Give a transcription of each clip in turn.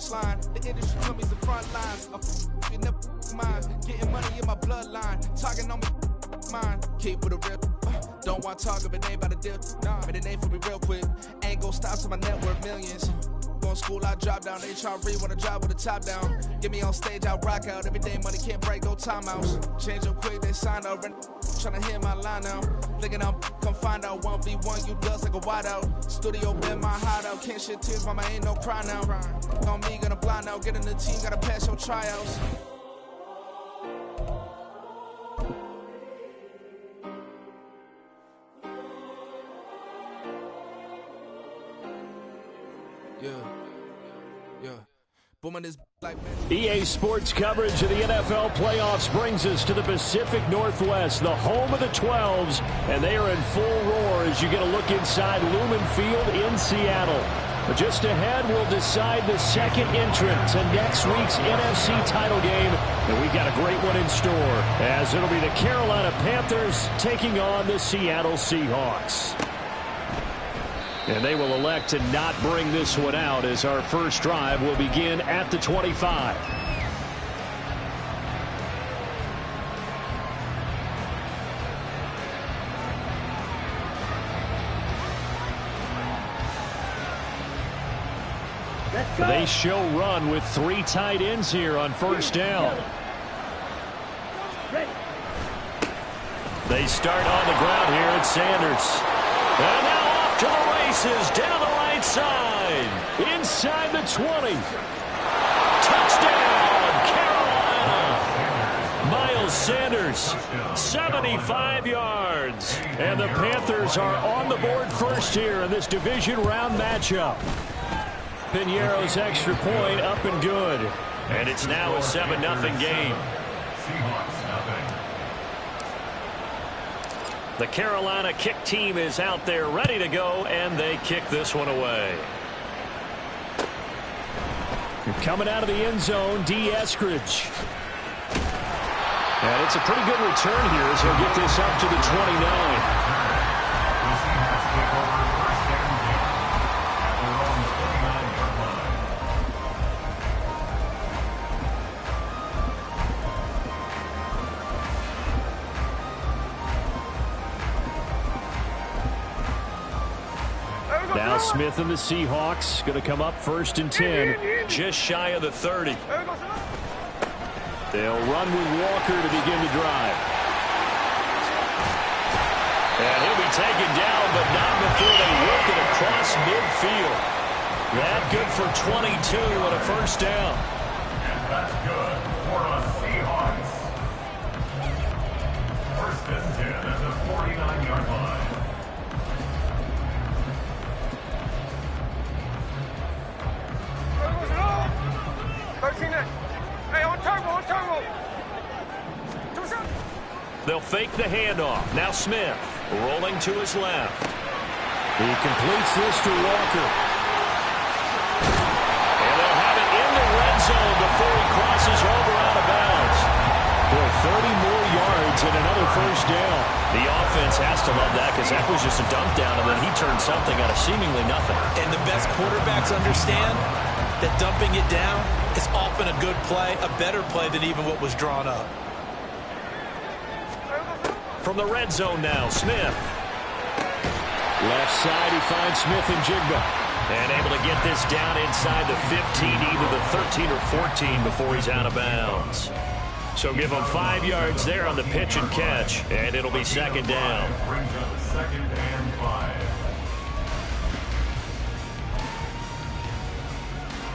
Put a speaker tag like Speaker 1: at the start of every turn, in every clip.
Speaker 1: punchline. The industry told me the front lines. I'm never mine. Getting money in my bloodline. Talking on me, mine. Keep with a real. Don't want to talk if it ain't about a deal. But it ain't for me real quick. Ain't gon' stop till my net worth millions. Going school, I drop down. They try to read when I drive with the top down. Get me on stage, I rock out. Every day money can't break, no timeouts. Change up quick, they sign up. Tryna hear my line now. Thinking I'm come find out 1v1, you does like a wideout. Studio been my hideout. Can't shed tears, mama ain't no cry now. On me, gonna blind out. Get in the team, gotta pass your tryouts. Booming is like
Speaker 2: EA Sports coverage of the NFL playoffs brings us to the Pacific Northwest, the home of the 12s, and they are in full roar as you get a look inside Lumen Field in Seattle. But just ahead, we'll decide the second entrant to next week's NFC title game, and we've got a great one in store, as it'll be the Carolina Panthers taking on the Seattle Seahawks. And they will elect to not bring this one out as our first drive will begin at the 25. They show run with 3 tight ends here on first down. They start on the ground here at Sanders. And now off to the races, down the right side, inside the 20. Touchdown, Carolina. Miles Sanders, 75 yards. And the Panthers are on the board first here in this division round matchup. Piñeiro's extra point up and good. And it's now a 7-0 game. The Carolina kick team is out there ready to go, and they kick this one away. Coming out of the end zone, D. Eskridge. And it's a pretty good return here as he'll get this up to the 29. Now Smith and the Seahawks going to come up 1st and 10, just shy of the 30. They'll run with Walker to begin the drive. And he'll be taken down, but not before they work it across midfield. That good for 22 and a first down.
Speaker 3: And that's good for the Seahawks. 1st and 10 at the 49-yard line.
Speaker 4: Hey, on turbo.
Speaker 2: They'll fake the handoff. Now Smith rolling to his left. He completes this to Walker. And they'll have it in the red zone before he crosses over out of bounds. Boy, 30 more yards and another first down. The offense has to love that because that was just a dump down, and then he turned something out of seemingly nothing.
Speaker 5: And the best quarterbacks understand that dumping it down is often a good play, a better play than even what was drawn up.
Speaker 2: From the red zone now, Smith. Left side, he finds Smith and Jigba. And able to get this down inside the 15, either the 13 or 14 before he's out of bounds. So give him 5 yards there on the pitch and catch, and it'll be 2nd down.
Speaker 3: Brings up 2nd and 5.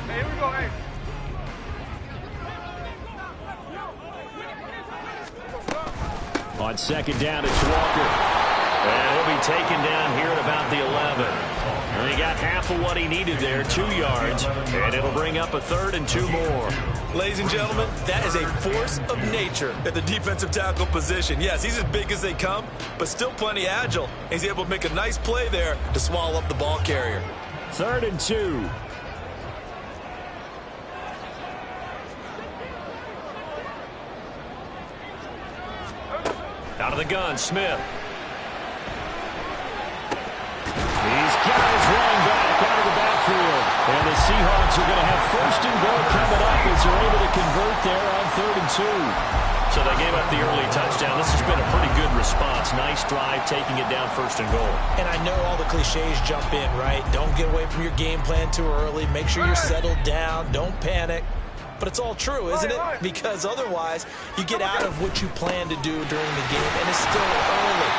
Speaker 4: Hey, here we go, hey.
Speaker 2: On 2nd down, it's Walker. And he'll be taken down here at about the 11. And he got half of what he needed there, 2 yards, and it'll bring up a 3rd and 2 more.
Speaker 5: Ladies and gentlemen, that is a force of nature at the defensive tackle position. Yes, he's as big as they come, but still plenty agile. He's able to make a nice play there to swallow up the ball carrier.
Speaker 2: 3rd and 2. Out of the gun, Smith. He's got his running back out of the backfield. And the Seahawks are going to have 1st and there on 3rd and 2.
Speaker 6: So they gave up the early touchdown. This has been a pretty good response. Nice drive, taking it down 1st and goal.
Speaker 5: And I know all the cliches jump in, right? Don't get away from your game plan too early. Make sure you're settled down. Don't panic. But it's all true, isn't it? Because otherwise, you get out of what you plan to do during the game, and it's still early.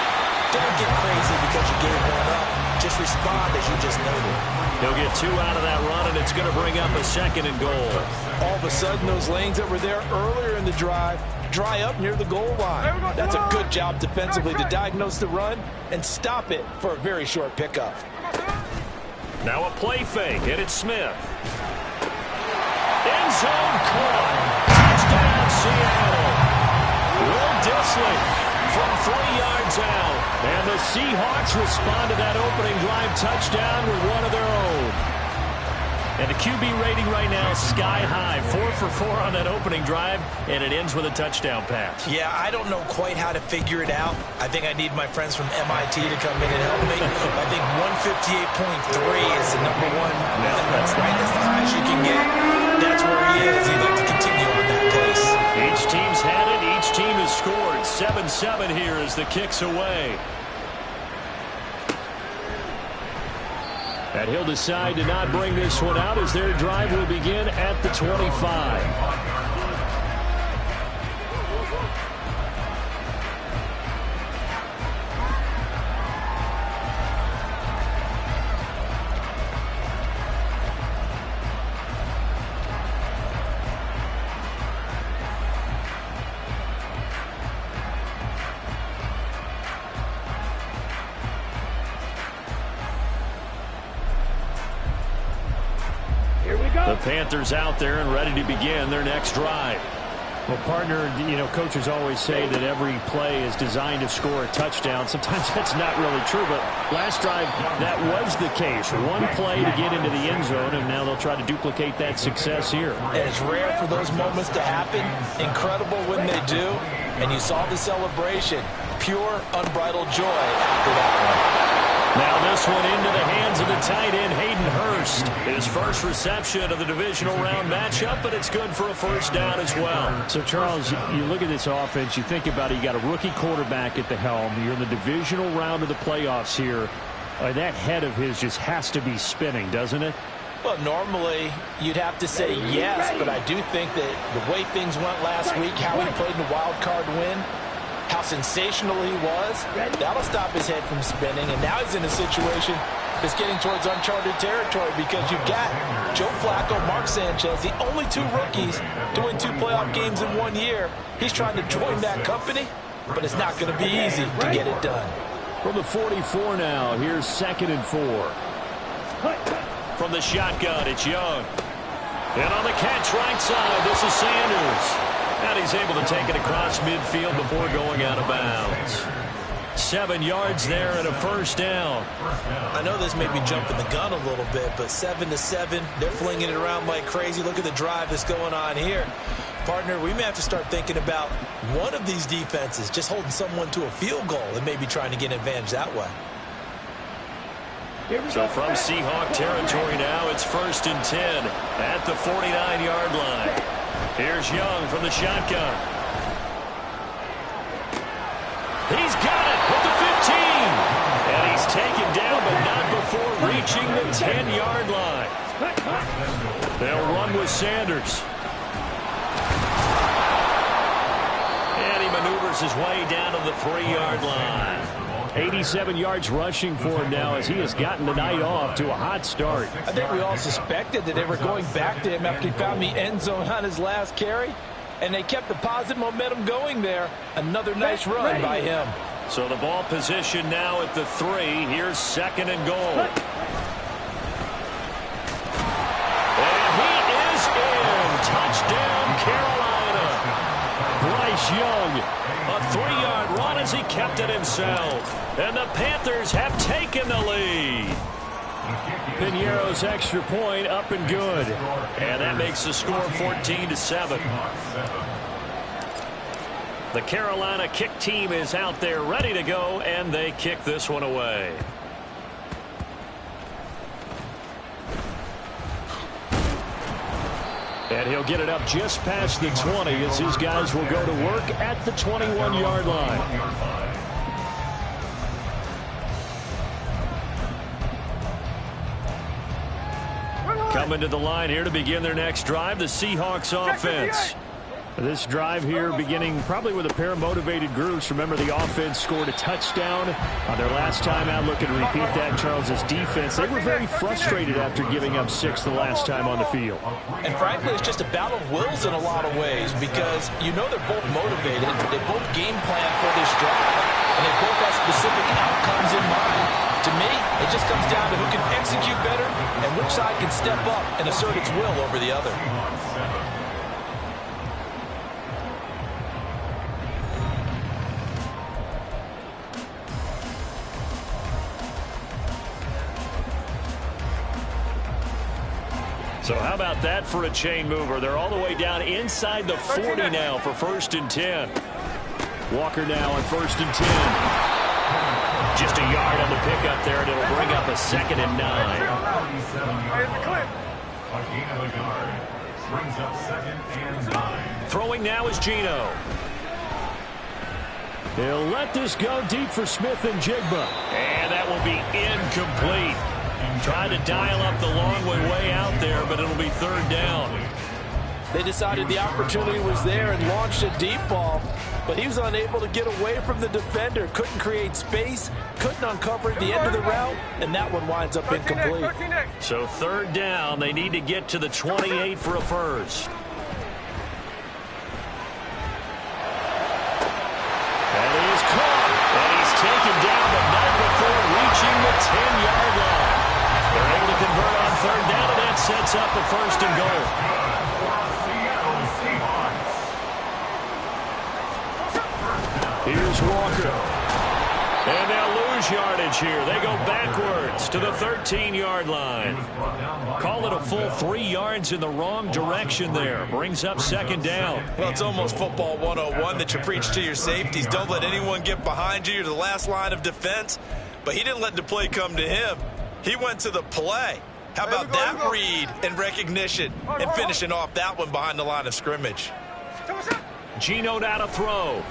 Speaker 5: Don't get crazy because you gave one up. Just respond as you just noted.
Speaker 2: He'll get 2 out of that run, and it's going to bring up a 2nd and goal.
Speaker 7: All of a sudden, those lanes that were there earlier in the drive dry up near the goal line. That's a good job defensively to diagnose the run and stop it for a very short pickup.
Speaker 2: Now a play fake, and it's Smith. End zone caught. Touchdown, Seattle. Will Dissly from 3 yards out. And the Seahawks respond to that opening drive touchdown with one of their own. And the QB rating right now is sky high. 4 for 4 on that opening drive, and it ends with a touchdown pass.
Speaker 5: Yeah, I don't know quite how to figure it out. I think I need my friends from MIT to come in and help me. I think 158.3 is the number one. That's right. That's the highest you can get. That's where he is. He'd like to continue on that pace.
Speaker 2: Each team's had it. Each team has scored. 7-7 here as the kick's away. And he'll decide to not bring this one out as their drive will begin at the 25. The Panthers out there and ready to begin their next drive. Well, partner, coaches always say that every play is designed to score a touchdown. Sometimes that's not really true, but last drive, that was the case. One play to get into the end zone, and now they'll try to duplicate that success here.
Speaker 7: And it's rare for those moments to happen. Incredible when they do. And you saw the celebration. Pure, unbridled joy after that one.
Speaker 2: Now this one into the hands of the tight end, Hayden Hurst. His first reception of the divisional round matchup, but it's good for a first down as well. So, Charles, you look at this offense, you think about it, you got a rookie quarterback at the helm. You're in the divisional round of the playoffs here. That head of his just has to be spinning, doesn't it?
Speaker 7: Well, normally you'd have to say yes, but I do think that the way things went last week, how he played in the wild card win, how sensational he was, that'll stop his head from spinning. And now he's in a situation that's getting towards uncharted territory because you've got Joe Flacco, Mark Sanchez, the only 2 rookies to win 2 playoff games in 1 year. He's trying to join that company, but it's not going to be easy to get it done.
Speaker 2: From the 44 now, here's 2nd and 4. From the shotgun, it's Young. And on the catch right side, this is Sanders. And he's able to take it across midfield before going out of bounds. 7 yards there and a first down.
Speaker 5: I know this may be jumping the gun a little bit, but 7-7, they're flinging it around like crazy. Look at the drive that's going on here. Partner, we may have to start thinking about one of these defenses just holding someone to a field goal and maybe trying to get an advantage that way.
Speaker 2: So from Seahawk territory now, it's 1st and 10 at the 49-yard line. Here's Young from the shotgun. He's got it with the 15. And he's taken down, but not before reaching the 10-yard line. They'll run with Sanders. And he maneuvers his way down to the 3-yard line. 87 yards rushing for him now as he has gotten the night off to a hot start.
Speaker 7: I think we all suspected that they were going back to him after he found the end zone on his last carry, and they kept the positive momentum going there. Another nice run by him.
Speaker 2: So the ball position now at the 3. Here's 2nd and goal. And he is in. Touchdown, Carolina. Bryce Young, a 3-yard run as he kept it himself. And the Panthers have taken the lead. Piñeiro's extra point up and good. And that makes the score 14-7. The Carolina kick team is out there ready to go, and they kick this one away. And he'll get it up just past the 20 as his guys will go to work at the 21-yard line. Coming to the line here to begin their next drive, the Seahawks offense. This drive here beginning probably with a pair of motivated groups. Remember, the offense scored a touchdown on their last time out. Looking to repeat that. Charles's defense, they were very frustrated after giving up 6 the last time on the field.
Speaker 7: And frankly, it's just a battle of wills in a lot of ways because you know they're both motivated. They both game plan for this drive, and they both have specific outcomes in mind. To me, it just comes down to who can execute better and which side can step up and assert its will over the other.
Speaker 2: So how about that for a chain mover? They're all the way down inside the 40 now for 1st and 10. Walker now on 1st and 10. Just a yard on the pickup there, and it'll bring up a 2nd and 9. Throwing now is Geno. He'll let this go deep for Smith and Jigba. And that will be incomplete. Tried to dial up the long way out there, but it'll be 3rd down.
Speaker 7: They decided the opportunity was there and launched a deep ball, but he was unable to get away from the defender. Couldn't create space, couldn't uncover the end of the route, and that one winds up incomplete.
Speaker 2: So 3rd down, they need to get to the 28 for a first. And he is caught, and he's taken down the night before reaching the 10-yard line. They're able to convert on 3rd down, and that sets up a 1st and goal. Here's Walker. And they'll lose yardage here. They go backwards to the 13-yard line. Call it a full 3 yards in the wrong direction there. Brings up 2nd down.
Speaker 5: Well, it's almost football 101 that you preach to your safeties. Don't let anyone get behind you. You're the last line of defense. But he didn't let the play come to him. He went to the play. How about that read and recognition and finishing off that one behind the line of scrimmage?
Speaker 2: Geno now to throw.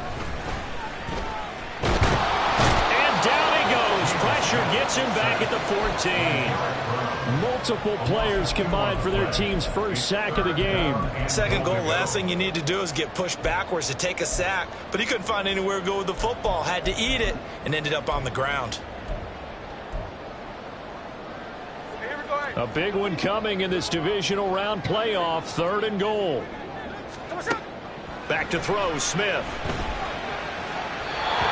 Speaker 2: And down he goes. Pressure gets him back at the 14. Multiple players combined for their team's first sack of the game.
Speaker 5: 2nd goal, last thing you need to do is get pushed backwards to take a sack. But he couldn't find anywhere to go with the football. Had to eat it and ended up on the ground.
Speaker 2: A big one coming in this divisional round playoff. 3rd and goal. Back to throw, Smith.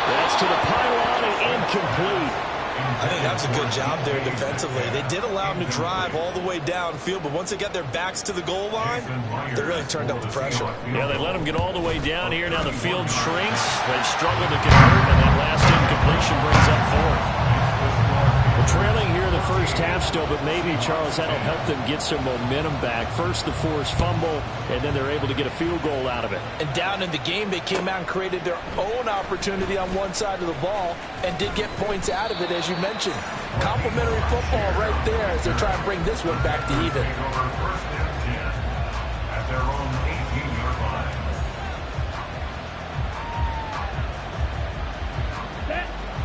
Speaker 2: That's to the pylon and incomplete.
Speaker 5: I think that's a good job there defensively. They did allow him to drive all the way downfield, but once they got their backs to the goal line, they really turned up the pressure.
Speaker 2: Yeah, they let him get all the way down here. Now the field shrinks. They've struggled to convert, and that last incompletion brings up 4th. Trailing here in the first half still, but maybe, Charles, that'll help them get some momentum back. First the forced fumble, and then they're able to get a field goal out of it.
Speaker 7: And down in the game, they came out and created their own opportunity on one side of the ball and did get points out of it, as you mentioned. Complimentary football right there as they try and bring this one back to even.
Speaker 3: At their own 18-yard line.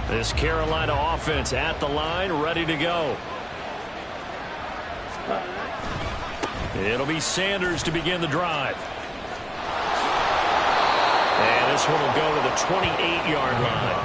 Speaker 2: This Carolina offense at the line, ready to go. It'll be Sanders to begin the drive. And this one will go to the 28-yard line.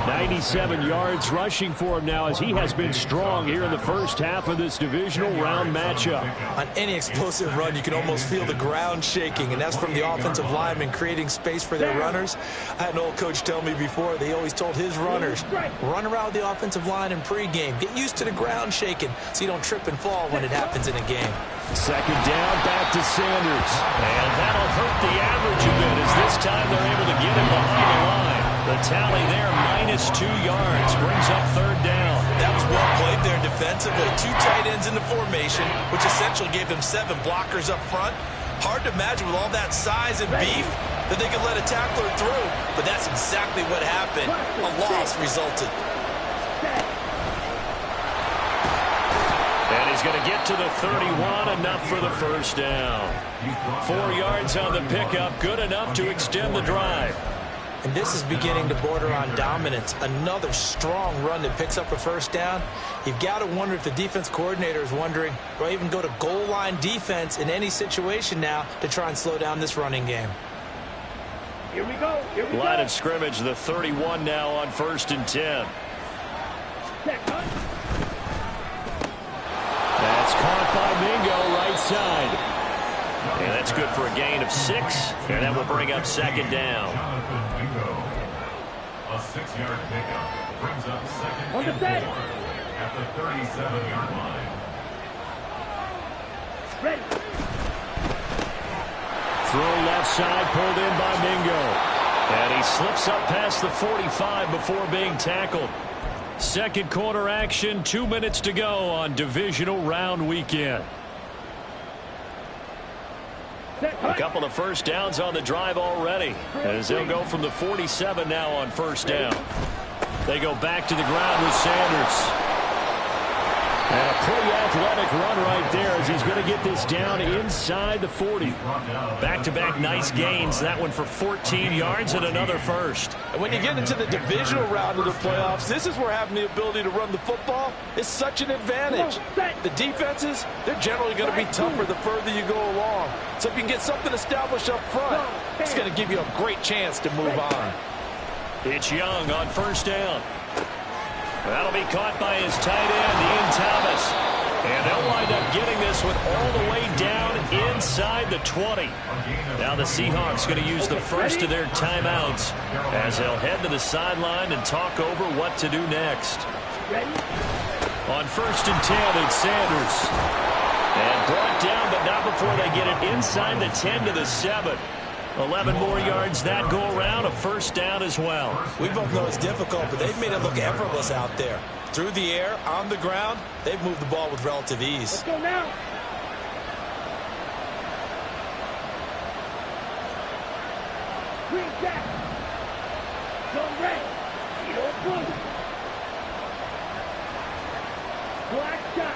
Speaker 2: 97 yards rushing for him now as he has been strong here in the first half of this divisional round matchup.
Speaker 5: On any explosive run, you can almost feel the ground shaking, and that's from the offensive linemen creating space for their runners. I had an old coach tell me before, they always told his runners, run around the offensive line in pregame. Get used to the ground shaking so you don't trip and fall when it happens in a game.
Speaker 2: 2nd down, back to Sanders. And that'll hurt the average a bit as this time they're able to get him behind the line. The tally there, -2 yards, brings up 3rd down.
Speaker 5: That was well played there defensively. 2 tight ends in the formation, which essentially gave them 7 blockers up front. Hard to imagine with all that size and beef that they could let a tackler through, but that's exactly what happened. A loss resulted.
Speaker 2: And he's going to get get to the 31, enough for the first down. 4 yards on the pickup, good enough to extend the drive.
Speaker 7: And this is beginning to border on dominance. Another strong run that picks up a first down. You've got to wonder if the defense coordinator is wondering, do I even go to goal line defense in any situation now to try and slow down this running game?
Speaker 4: Here we go.
Speaker 2: Line of scrimmage, the 31 now on 1st and 10. That's caught by Mingo, right side. And that's good for a gain of 6, and that will bring up 2nd down.
Speaker 3: A 6-yard pickup brings up 2nd and 4 at the 37-yard line.
Speaker 4: Ready.
Speaker 2: Throw left side, pulled in by Mingo. And he slips up past the 45 before being tackled. Second quarter action, 2 minutes to go on divisional round weekend. A couple of first downs on the drive already, as they'll go from the 47 now on 1st down. They go back to the ground with Sanders. And a pretty athletic run right there as he's going to get this down inside the 40. Back-to-back nice gains. That one for 14 yards and another first.
Speaker 7: And when you get into the divisional round of the playoffs, this is where having the ability to run the football is such an advantage. The defenses, they're generally going to be tougher the further you go along. So if you can get something established up front, it's going to give you a great chance to move on.
Speaker 2: It's Young on 1st down. That'll be caught by his tight end, Ian Thomas. And they'll wind up getting this one all the way down inside the 20. Now the Seahawks going to use the first of their timeouts as they'll head to the sideline and talk over what to do next. On 1st and 10, it's Sanders. And brought down, but not before they get it inside the 10 to the 7. 11 more yards that go around, a first down as well.
Speaker 7: We both know it's difficult, but they've made it look effortless out there. Through the air, on the ground, they've moved the ball with relative ease.
Speaker 4: Let's go now. Green jack. Go red. Yellow blue. Black shot.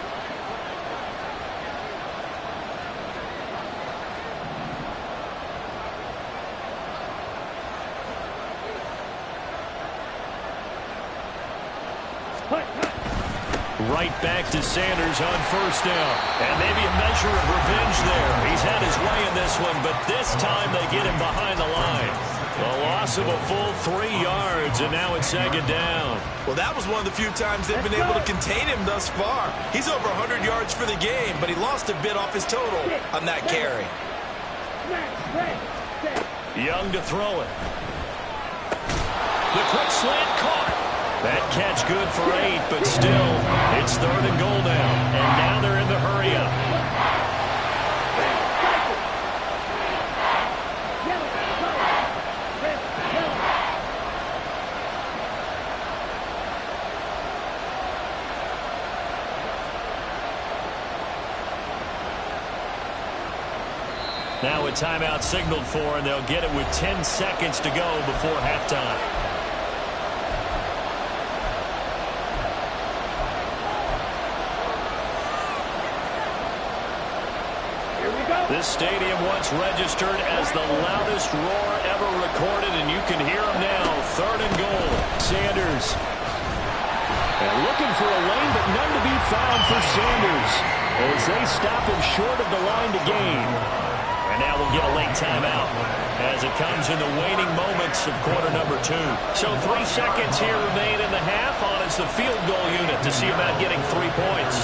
Speaker 2: Right back to Sanders on 1st down. And maybe a measure of revenge there. He's had his way in this one, but this time they get him behind the line. A loss of a full 3 yards, and now it's 2nd down.
Speaker 7: Well, that was one of the few times they've been able to contain him thus far. He's over 100 yards for the game, but he lost a bit off his total on that carry.
Speaker 2: Young to throw it. The quick slant caught. That catch good for 8, but still, it's 3rd and goal now. And now they're in the hurry up. Now a timeout signaled for, and they'll get it with 10 seconds to go before halftime. This stadium once registered as the loudest roar ever recorded, and you can hear him now. 3rd and goal. Sanders. And looking for a lane, but none to be found for Sanders as they stop him short of the line to gain. And now we'll get a late timeout as it comes in the waning moments of quarter number 2. So 3 seconds here remain in the half on as the field goal unit to see about getting 3 points.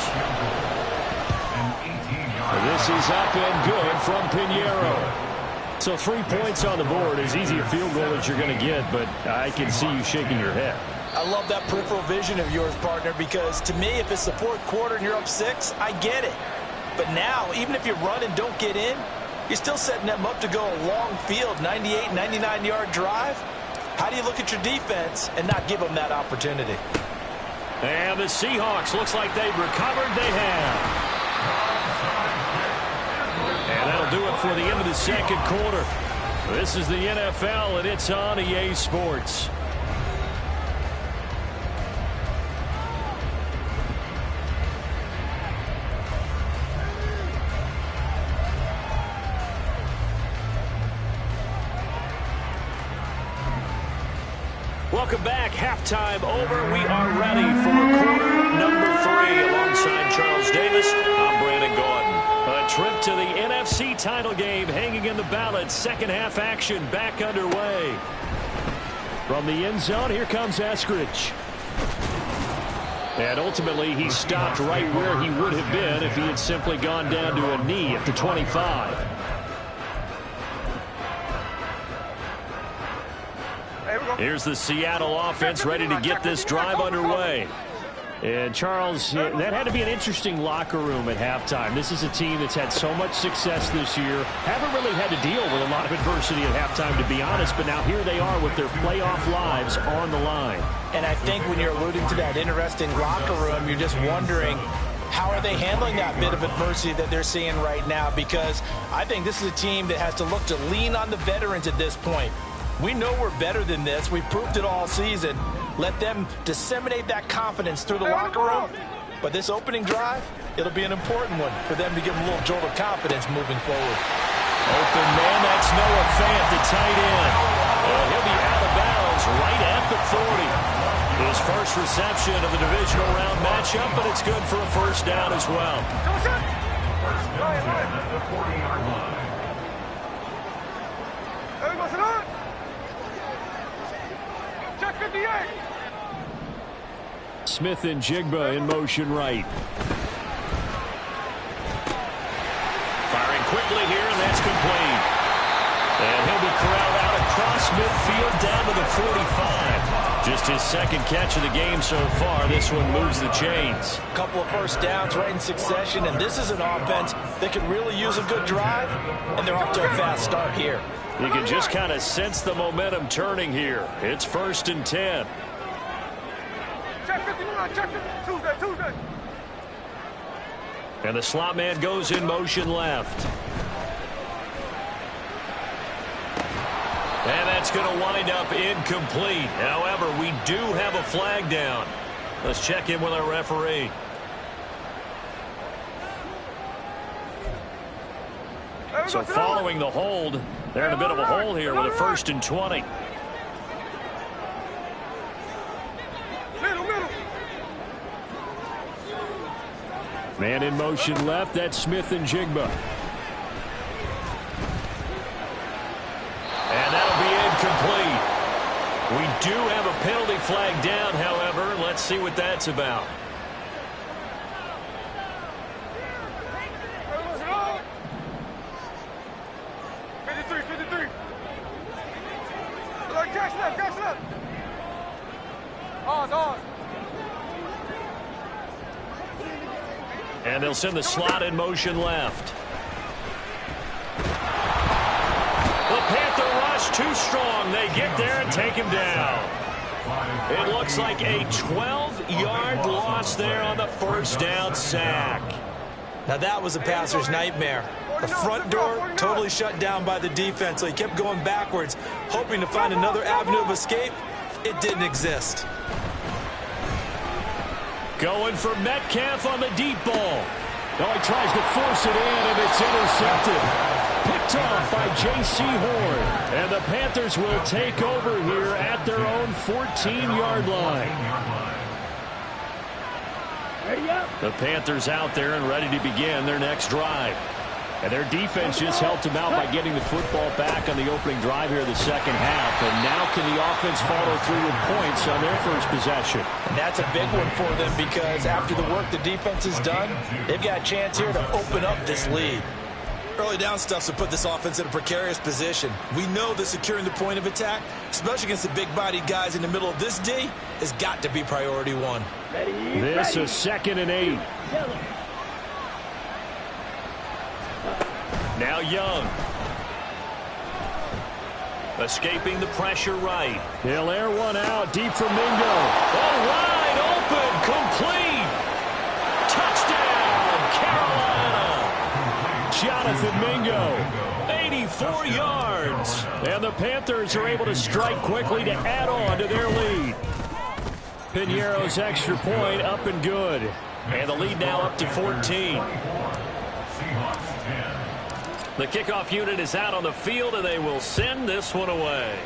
Speaker 2: This is up and good from Pinheiro. So 3 points on the board, as easy a field goal as you're going to get, but I can see you shaking your head.
Speaker 7: I love that peripheral vision of yours, partner, because to me, if it's the 4th quarter and you're up 6, I get it. But now, even if you run and don't get in, you're still setting them up to go a long field, 98, 99-yard drive. How do you look at your defense and not give them that opportunity?
Speaker 2: And the Seahawks, looks like they've recovered. They have. And that'll do it for the end of the second quarter. This is the NFL, and it's on EA Sports. Welcome back. Halftime over. We are ready for quarter number 3. Alongside Charles Davis, I'm Brandon Gordon. A trip to the NFC title game hanging in the balance. Second half action back underway. From the end zone, here comes Eskridge. And ultimately, he stopped right where he would have been if he had simply gone down to a knee at the 25. Here's the Seattle offense ready to get this drive underway. And, Charles, that had to be an interesting locker room at halftime. This is a team that's had so much success this year. Haven't really had to deal with a lot of adversity at halftime, to be honest. But now here they are with their playoff lives on the line.
Speaker 7: And I think when you're alluding to that interesting locker room, you're just wondering, how are they handling that bit of adversity that they're seeing right now? Because I think this is a team that has to look to lean on the veterans at this point. We know we're better than this. We've proved it all season. Let them disseminate that confidence through the locker room. But this opening drive, it'll be an important one for them to give them a little jolt of confidence moving forward.
Speaker 2: Open man, that's Noah Fant, the tight end. He'll be out of bounds right at the 40. His first reception of the divisional round matchup, but it's good for a first down as well.
Speaker 3: First down at the 40-yard line.
Speaker 4: Check 58.
Speaker 2: Smith and Jigba in motion right. Firing quickly here, and that's complete. And he'll be corralled out across midfield down to the 45. Just his second catch of the game so far. This one moves the chains.
Speaker 7: A couple of first downs right in succession, and this is an offense that could really use a good drive, and they're off to a fast start here.
Speaker 2: You can just kind of sense the momentum turning here. It's 1st and 10.
Speaker 4: Check 51, check 50. Tuesday.
Speaker 2: And the slot man goes in motion left. And that's going to wind up incomplete. However, we do have a flag down. Let's check in with our referee. So following the hold, they're in a bit of a hole here with a 1st and 20. Man in motion left, that's Smith and Jigba. And that'll be incomplete. We do have a penalty flag down, however. Let's see what that's about.
Speaker 4: Catch left. Ours.
Speaker 2: And they'll send the slot in motion left. The Panther rush too strong. They get there and take him down. It looks like a 12-yard loss there on the first down sack.
Speaker 5: Now that was a passer's nightmare. The front door totally shut down by the defense, so he kept going backwards, hoping to find another avenue of escape. It didn't exist.
Speaker 2: Going for Metcalf on the deep ball. Now he tries to force it in, and it's intercepted. Picked off by J.C. Horn. And the Panthers will take over here at their own 14-yard line. The Panthers out there and ready to begin their next drive. And their defense just helped them out by getting the football back on the opening drive here in the second half. And now can the offense follow through with points on their first possession?
Speaker 7: And that's a big one for them because after the work the defense has done, they've got a chance here to open up this lead.
Speaker 5: Early down stuff to put this offense in a precarious position. We know that securing the point of attack, especially against the big-bodied guys in the middle of this D, has got to be priority one.
Speaker 2: This is 2nd and 8. Now Young. Escaping the pressure right. He'll air one out deep from Mingo. Oh, wide open, complete. Touchdown, Carolina. Jonathan Mingo, 84 yards. And the Panthers are able to strike quickly to add on to their lead. Piñeiro's extra point up and good. And the lead now up to 14. The kickoff unit is out on the field, and they will send this one away.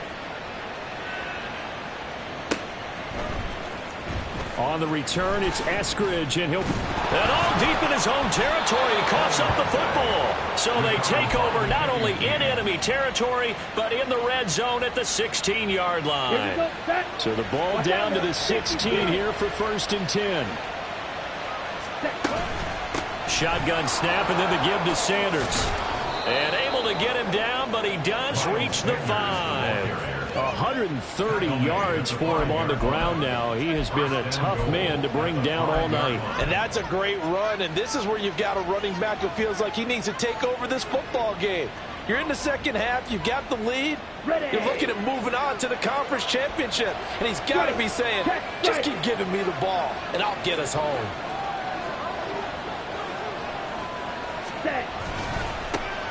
Speaker 2: On the return, it's Eskridge, and he'll...
Speaker 6: And all deep in his own territory, he coughs up the football. So they take over not only in enemy territory, but in the red zone at the 16-yard line.
Speaker 2: So the ball down to the 16 here for 1st and 10. Shotgun snap, and then the give to Sanders. And able to get him down, but he does reach the 5. 130 yards for him on the ground now. He has been a tough man to bring down all night.
Speaker 7: And that's a great run, and this is where you've got a running back who feels like he needs to take over this football game. You're in the second half, you've got the lead, you're looking at moving on to the conference championship, and he's got to be saying, just keep giving me the ball, and I'll get us home.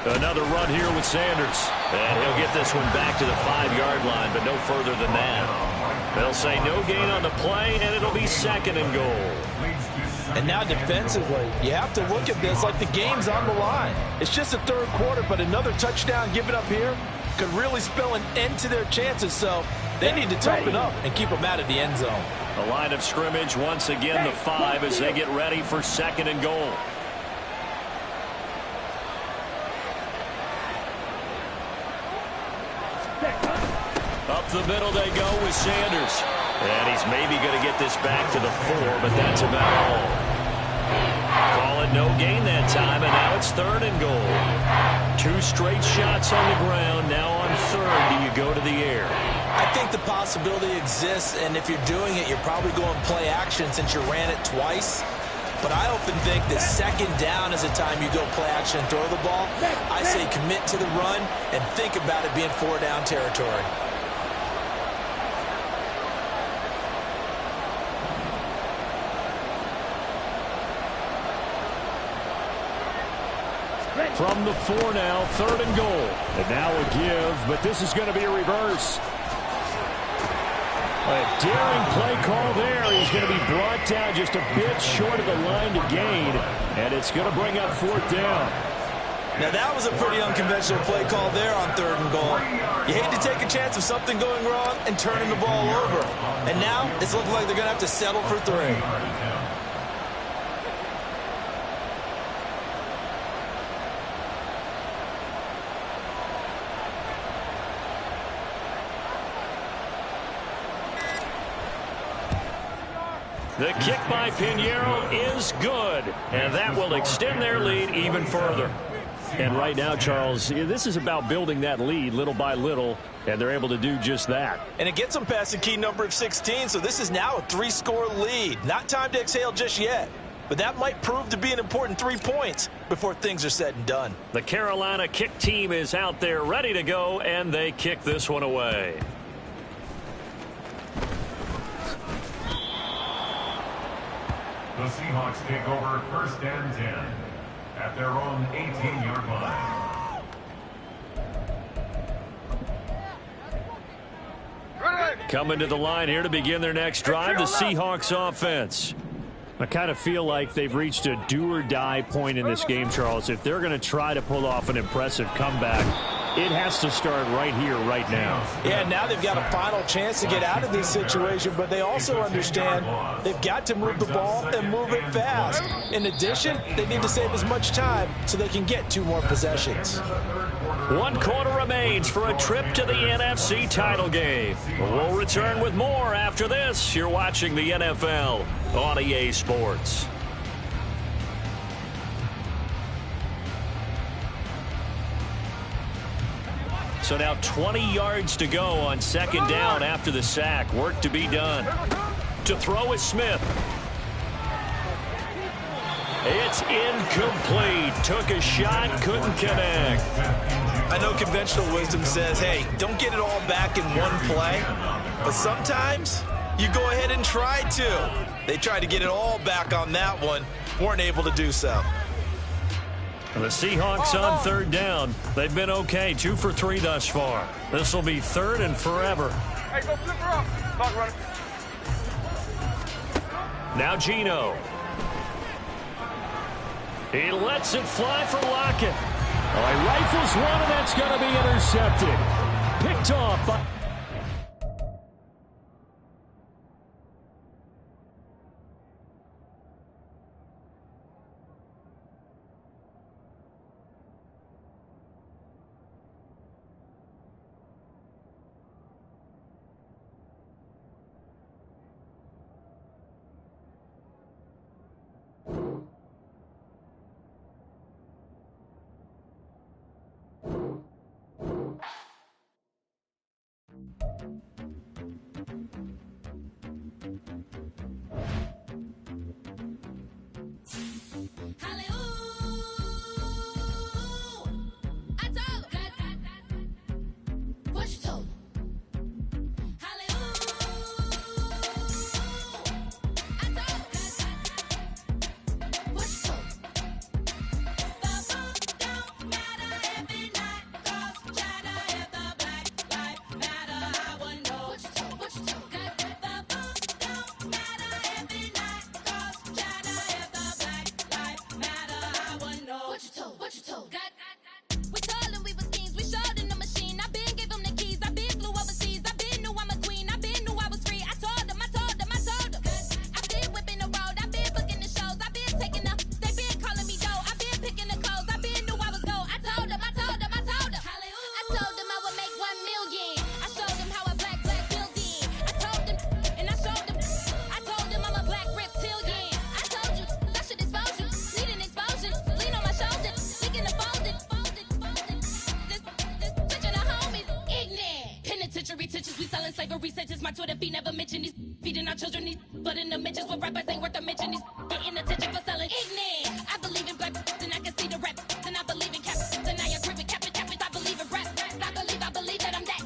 Speaker 6: Another run here with Sanders. And he'll get this one back to the 5-yard line, but no further than that. They'll say no gain on the play, and it'll be 2nd and goal.
Speaker 7: And now defensively, you have to look at this like the game's on the line. It's just the 3rd quarter, but another touchdown given up here could really spell an end to their chances, so they need to toughen up and keep them out of the end zone.
Speaker 6: The line of scrimmage, once again, the 5 as they get ready for 2nd and goal. Up the middle they go with Sanders. And he's maybe going to get this back to the 4, but that's about all. Call it no gain that time, and now it's 3rd and goal. 2 straight shots on the ground. Now on 3rd, do you go to the air?
Speaker 7: I think the possibility exists, and if you're doing it, you're probably going play action since you ran it twice. But I often think that 2nd down is the time you go play action and throw the ball. I say commit to the run and think about it being 4-down territory.
Speaker 2: From the 4 now, 3rd and goal. And now a give, but this is going to be a reverse. A daring play call there. He's going to be brought down just a bit short of the line to gain, and it's going to bring up 4th down.
Speaker 7: Now that was a pretty unconventional play call there on 3rd and goal. You hate to take a chance of something going wrong and turning the ball over. And now it's looking like they're going to have to settle for 3.
Speaker 6: The kick by Pinheiro is good, and that will extend their lead even further.
Speaker 2: And right now, Charles, this is about building that lead little by little, and they're able to do just that.
Speaker 7: And it gets them past the key number of 16, so this is now a 3-score lead. Not time to exhale just yet, but that might prove to be an important 3 points before things are said and done.
Speaker 6: The Carolina kick team is out there ready to go, and they kick this one away.
Speaker 3: The Seahawks take over 1st and 10 at their own 18-yard line.
Speaker 6: Coming to the line here to begin their next drive, the Seahawks offense.
Speaker 2: I kind of feel like they've reached a do-or-die point in this game, Charles. If they're going to try to pull off an impressive comeback, it has to start right here, right now.
Speaker 7: Yeah, now they've got a final chance to get out of this situation, but they also understand they've got to move the ball and move it fast. In addition, they need to save as much time so they can get 2 more possessions.
Speaker 6: 1 quarter remains for a trip to the NFC title game. We'll return with more after this. You're watching the NFL on EA Sports. So now 20 yards to go on 2nd down after the sack. Work to be done. To throw is Smith. It's incomplete. Took a shot, couldn't connect.
Speaker 7: I know conventional wisdom says, hey, don't get it all back in one play. But sometimes you go ahead and try to. They tried to get it all back on that one. Weren't able to do so.
Speaker 6: The Seahawks on 3rd down. They've been okay, 2 for 3 thus far. This will be 3rd and forever.
Speaker 4: Hey, go flip her up. Clock running.
Speaker 6: Now Geno. He lets it fly for Lockett.
Speaker 2: Oh, he rifles one, and that's going to be intercepted. Picked off by...
Speaker 8: Slavery sentence, my Twitter feed never mention these feeding our children these, but in the mentions what rappers ain't worth a mention these getting attention for selling ignorant. I believe in black and I can see the rap, and I believe in cap, and I agree with cap. I believe in rap, I believe that I'm that.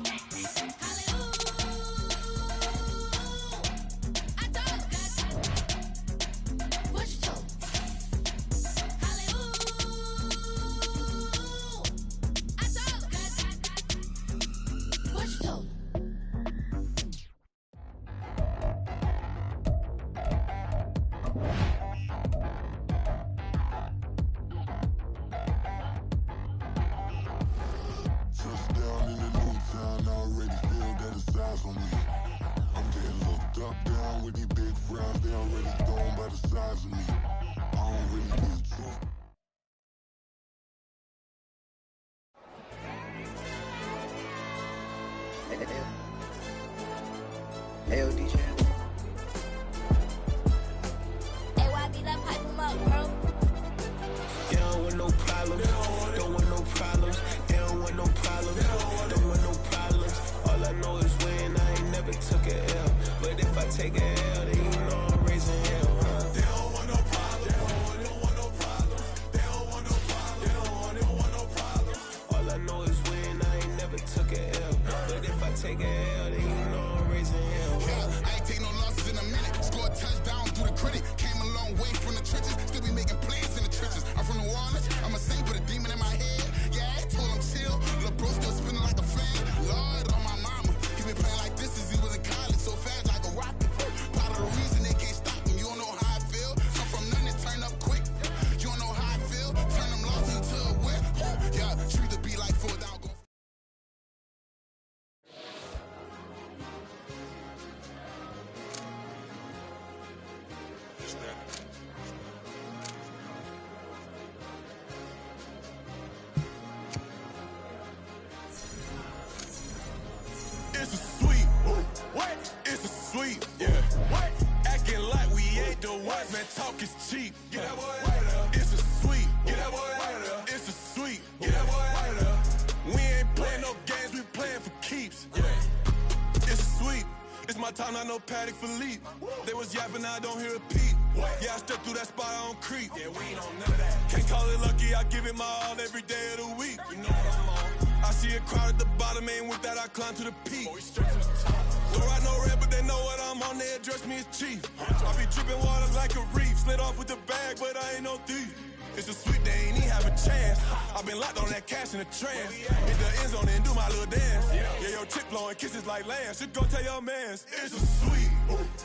Speaker 1: It's a sweep. What? It's a sweep. Yeah. What? Acting like we ain't the ones, man. Talk is cheap. Get that boy out of there. It's a sweep. Get that boy out of there. It's a sweep. Get that boy out of there. We ain't playing no games. We playing for keeps. Yeah. It's a sweep. It's my time, not no Paddock Philippe. They was yapping, I don't hear a peep. Yeah, I step through that spot, I don't creep. Yeah, we ain't on none of that. Can't call it lucky, I give it my all every day of the week. You know what I'm on. I see a crowd at the bottom, and with that I climb to the peak. Don't ride no red, but they know what I'm on, they address me as chief. I be dripping water like a reef, slid off with the bag, but I ain't no thief. It's a sweet, they ain't even have a chance. I've been locked on that cash in a trance. Hit the end zone and do my little dance. Yeah, your chick blowing kisses like lambs. Just go tell your mans. It's a sweet.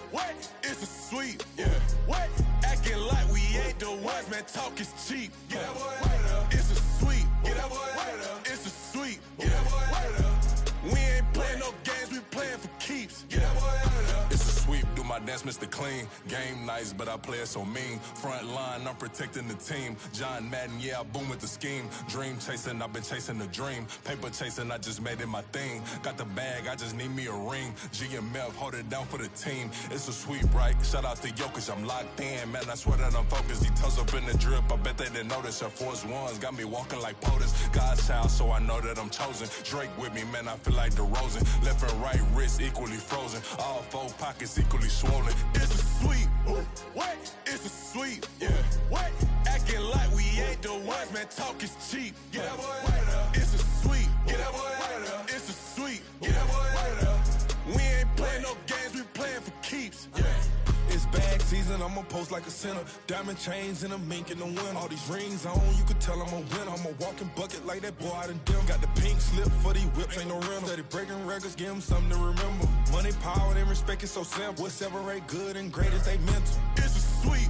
Speaker 1: What? It's a sweet. Yeah. What? Acting like we ain't the ones, man. Talk is cheap. Get that boy out of there. It's a sweet. Get that boy out of there. It's a sweet. Get that boy out of there. We ain't playing no games, we playing for keeps. Get that boy out of there.
Speaker 9: It's a sweep, do my dance that's Mr. Clean. Game nice, but I play it so mean. Front line, I'm protecting the team. John Madden, yeah, I boom with the scheme. Dream chasing, I've been chasing the dream. Paper chasing, I just made it my thing. Got the bag, I just need me a ring. GMF, hold it down for the team. It's a sweep, right? Shout out to Jokic, I'm locked in. Man, I swear that I'm focused. He toes up in the drip, I bet they didn't notice. Air Force Ones got me walking like POTUS. God's child, so I know that I'm chosen. Drake with me, man, I feel like DeRozan. Left and right wrist equally frozen. All four pockets equally swollen. It's a sweep. What? It's a sweep. Yeah. What? Acting like we ain't the ones, man. Talk is cheap. Get that boy out of there. It's a sweep. Get that boy out of there. It's a sweep. Get that boy out of there. We ain't playing no games, we playing for keeps. Yeah. It's bag season, I'ma post like a sinner. Diamond chains and a mink in the wind. All these rings on, you could tell I'm a winner. I'm a walking bucket like that boy out in Denver. Got the pink slip for these whips, ain't no rental. Steady breaking records, give them something to remember. Money, power, and respect is so simple. What separate good and great is they mental. It's a sweep.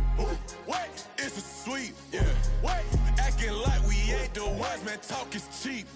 Speaker 9: What? It's a sweep. Yeah. What? Acting like we ain't the ones, man. Talk is cheap.